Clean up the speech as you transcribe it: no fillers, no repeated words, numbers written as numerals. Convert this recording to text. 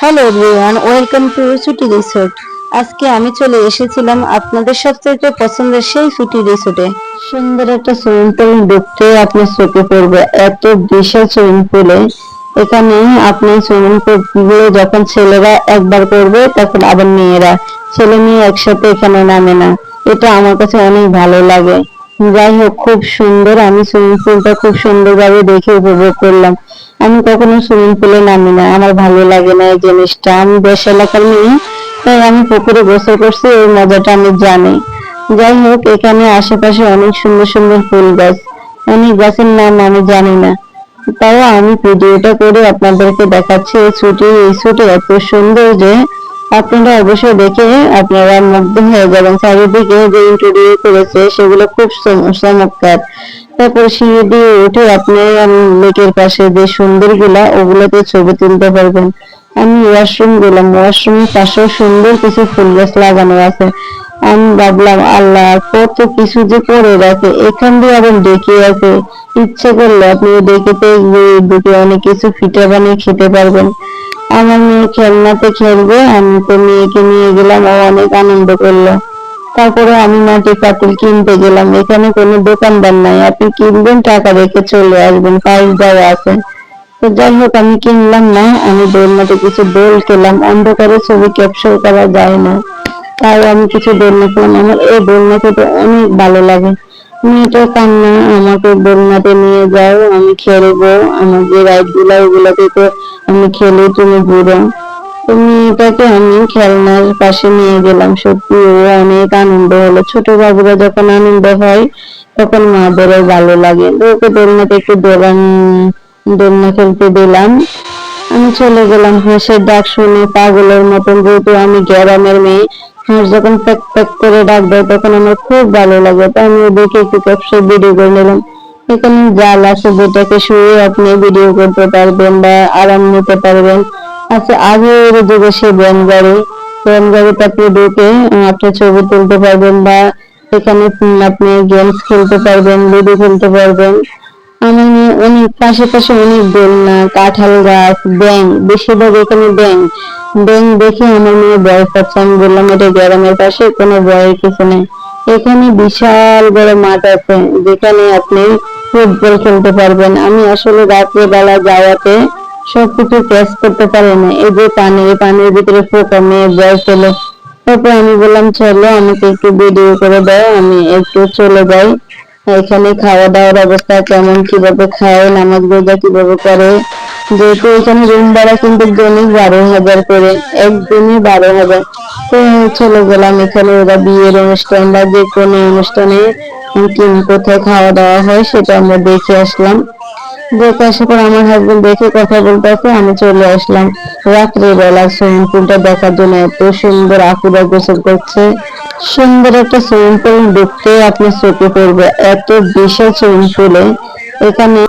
Hello everyone, welcome to ছুটি resort. আজকে আমি চলে এসেছিলাম আপনাদের সবচেয়ে পছন্দের সেই ছুটি রিসোর্টে। সুন্দর একটা সুইমিং পুল দেখতে আপনার চোখে পড়বে, এত বিশাল সুইমিং পুলে। এখানে আপনি সুইমিং পুলে যখন ছেলেরা একবার করবে তখন আবার মেয়েরা, ছেলে মেয়ে একসাথে এখানে নামে না। এটা আমার কাছে অনেক ভালো লাগে। যাই হোক, খুব সুন্দর, আমি সুইমিং পুলটা খুব সুন্দরভাবে দেখে উপভোগ করলাম। আমি কখনো সুইমিং পুলে নামি না, আমার ভালো লাগে না এই জিনিসটা। আমি দেশ এলাকার মেয়ে, তাই আমি পুকুরে গোসল করছি, এই মজাটা আমি জানি। যাই হোক, এখানে আশেপাশে অনেক সুন্দর সুন্দর ফুল গাছ, অনেক গাছের নাম আমি জানি না, তাও আমি ভিডিওটা করে আপনাদেরকে দেখাচ্ছি। এই ছুটি এত সুন্দর যে আপনারা অবশ্যই দেখে আপনারা মুগ্ধ হয়ে যাবেন। চারিদিকে যে ইন্টেরিয়র করেছে সেগুলো খুব চমৎকার। তারপর সিঁড়ি দিয়ে উঠে আপনি লেকের পাশে যে সুন্দর গুলা, ওগুলোতে ছবি তুলতে পারবেন। আমি ওয়াশরুম গেলাম, ওয়াশরুমের পাশেও সুন্দর কিছু ফুল গাছ লাগানো আছে। আমি ভাবলাম, আল্লাহ কত কিছু যে করে রাখে, এখান দিয়ে আবার ডেকে আছে। ইচ্ছে করলে আপনি ডেকেতে ঢুকে অনেক কিছু পিঠা বানিয়ে খেতে পারবেন। আমার মেয়ে খেলনাতে খেলবে, আমি তো মেয়েকে নিয়ে গেলাম, ও অনেক আনন্দ করলো। তারপরে আমি মাটির পাতিল কিনতে গেলাম। এখানে কোনো দোকানদার নাই, আপনি কিনবেন, টাকা রেখে চলে আসবেন, প্রাইস দেওয়া আছে। তো যাই হোক, আমি কিনলাম না, আমি দোলনাতে কিছু দোল খেলাম। অন্ধকারে ছবি ক্যাপচার করা যায় না, তাই আমি কিছু দোলনা খেলাম। আমার এই দোলনা খেতে অনেক ভালো লাগে। মেয়েটার কান্না, আমাকে দোলনাতে নিয়ে যাও, আমি খেলবো, আমার যে রাইড গুলা ওগুলাতে তো আমি খেলি, তুমি ঘুরো। তো মেয়েটাকে আমি খেলনার পাশে নিয়ে গেলাম, সত্যি ও অনেক আনন্দ হলো। ছোট বাবুরা যখন আনন্দ হয় তখন মাদেরও ভালো লাগে। তো ওকে দোলনাতে একটু দোলনা খেলতে দিলাম। আমি চলে গেলাম। হাঁসের ডাক শুনে পাগলের মতন, যেহেতু আমি গ্রামের মেয়ে, হাঁস যখন প্যাক প্যাক করে ডাক দেয় তখন আমার খুব ভালো লাগে, তাই আমি ওদেরকে একটু ক্যাপচার ভিডিও করে নিলাম। এখানে জাল আছে, যেটাকে শুয়ে আপনি ভিডিও করতে পারবেন বা আরাম নিতে পারবেন। আচ্ছা, আগের যুগে সে ব্যান গাড়িতে আপনি ঢুকে আপনি ছবি তুলতে পারবেন, বা এখানে আপনি গেমস খেলতে পারবেন, লুডো খেলতে পারবেন। আমার অনেক পাশে পাশে অনেক দোলনা, কাঁঠাল গাছ, ব্যাঙ, বেশিরভাগ এখানে ব্যাঙ। ব্যাঙ দেখে আমার মেয়ে ভয় পাচ্ছে। আমি বললাম, এটা গ্রামের পাশে, কোনো ভয়ের কিছু নেই। এখানে বিশাল বড় মাঠ আছে, যেখানে আপনি ফুটবল খেলতে পারবেন। আমি আসলে রাত্রে বেলা যাওয়াতে সবকিছু ক্যাচ করতে পারি না, এই যে পানির ভিতরে ফোকা, মেয়ে ভয় পেল। তারপর আমি বললাম, চলো আমাকে একটু ভিডিও করে দাও, আমি একটু চলে যাই। এখানে খাওয়া দাওয়ার অবস্থা কেমন, কিভাবে খায়, নামাজ রোজা কিভাবে করে। যেহেতু এখানে রুম ভাড়া কিন্তু দৈনিক 12,000 করে, একদিনই 12,000। তো চলে গেলাম। এখানে ওরা বিয়ের অনুষ্ঠান বা যে কোনো অনুষ্ঠানে কোথায় খাওয়া দাওয়া হয় সেটা আমরা দেখে আসলাম। দেখে আসার পর আমার হাজবেন্ড দেখে কথা বলতেছে, আমি চলে আসলাম রাত্রে বেলা সুইমিং পুলটা দেখার জন্য। এত সুন্দর, আপুরা গোসল করছে। সুন্দর একটা সুইমিং পুল দেখতে আপনার চোখে পড়বে, এত বিশাল সুইমিং পুলে। এখানে